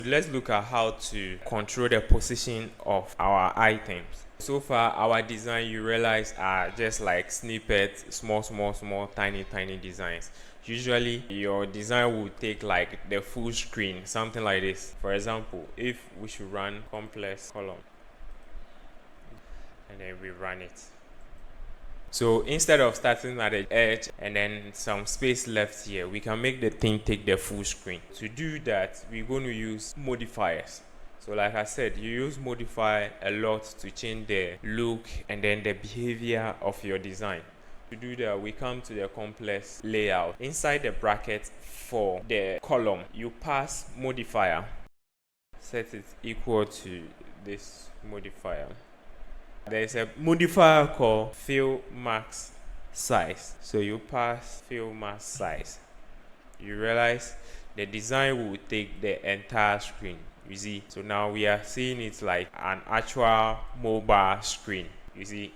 Let's look at how to control the position of our items. So far, our design, you realize, are just like snippets, small, tiny designs. Usually, your design will take like the full screen, something like this. For example, if we should run complex column, and then we run it. So instead of starting at the edge and then some space left here, we can make the thing take the full screen. To do that, we're going to use modifiers. So like I said, you use modifier a lot to change the look and then the behavior of your design. To do that, we come to the complex layout. Inside the bracket for the column, you pass modifier, set it equal to this modifier. There is a modifier called fill max size. So you pass fill max size. You realize the design will take the entire screen. You see, so now we are seeing it like an actual mobile screen. You see,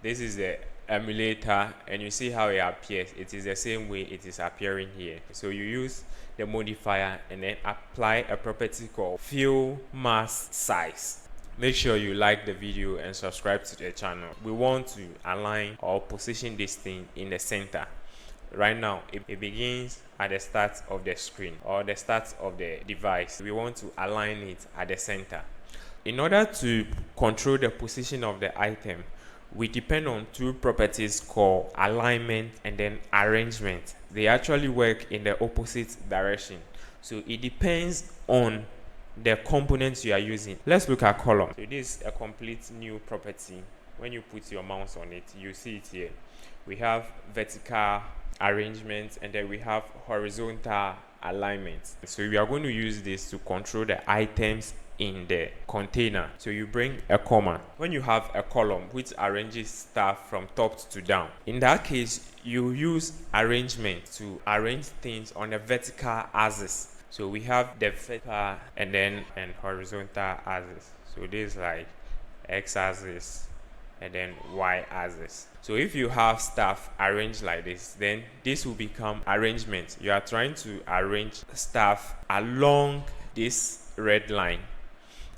this is the emulator, and you see how it appears. It is the same way it is appearing here. So you use the modifier and then apply a property called fill max size. Make sure you like the video and subscribe to the channel. We want to align or position this thing in the center. Right now, it begins at the start of the screen or the start of the device. We want to align it at the center. In order to control the position of the item, we depend on two properties called alignment and then arrangement. They actually work in the opposite direction. So it depends on the components you are using. Let's look at column. So this is a complete new property. When you put your mouse on it, you see it here. We have vertical arrangement and then we have horizontal alignment. So we are going to use this to control the items in the container. So you bring a comma. When you have a column which arranges stuff from top to down, in that case you use arrangement to arrange things on a vertical axis. So we have the vertical and horizontal axis. So this is like x-axis and then y-axis. So if you have stuff arranged like this, then this will become arrangement. You are trying to arrange stuff along this red line,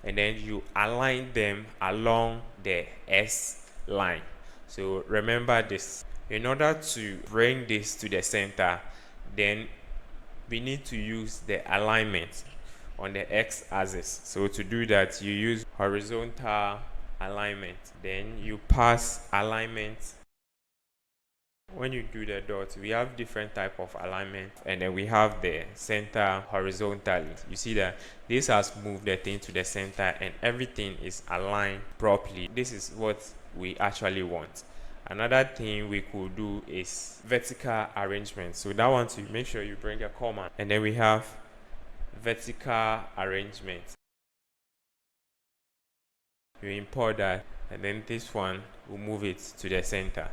and then you align them along the S line. So remember this. In order to bring this to the center, then we need to use the alignment on the x-axis. So to do that, you use horizontal alignment, then you pass alignment. When you do the dot, we have different type of alignment, and then we have the center horizontally. You see that this has moved the thing to the center and everything is aligned properly. This is what we actually want. Another thing we could do is vertical arrangement. So that one, to make sure you bring a comma, and then we have vertical arrangement. You import that, and then this one will move it to the center.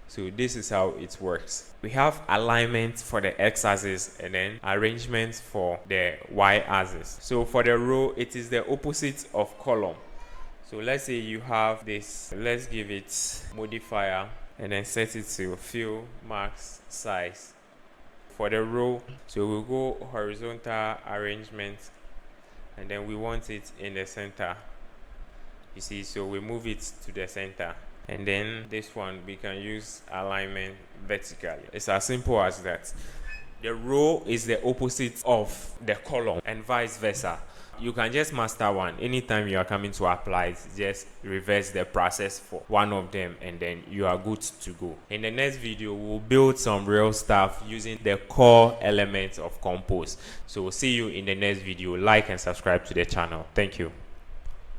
So this is how it works. We have alignment for the x-axis and then arrangement for the y-axis. So for the row, it is the opposite of column. So let's say you have this, let's give it modifier and then set it to fill max size. For the row, so we'll go horizontal arrangement and then we want it in the center. You see, so we move it to the center. And then this one, we can use alignment vertically. It's as simple as that. The row is the opposite of the column and vice versa. You can just master one. Anytime you are coming to apply it, just reverse the process for one of them and then you are good to go. In the next video, we'll build some real stuff using the core elements of Compose. So we'll see you in the next video. Like and subscribe to the channel. Thank you.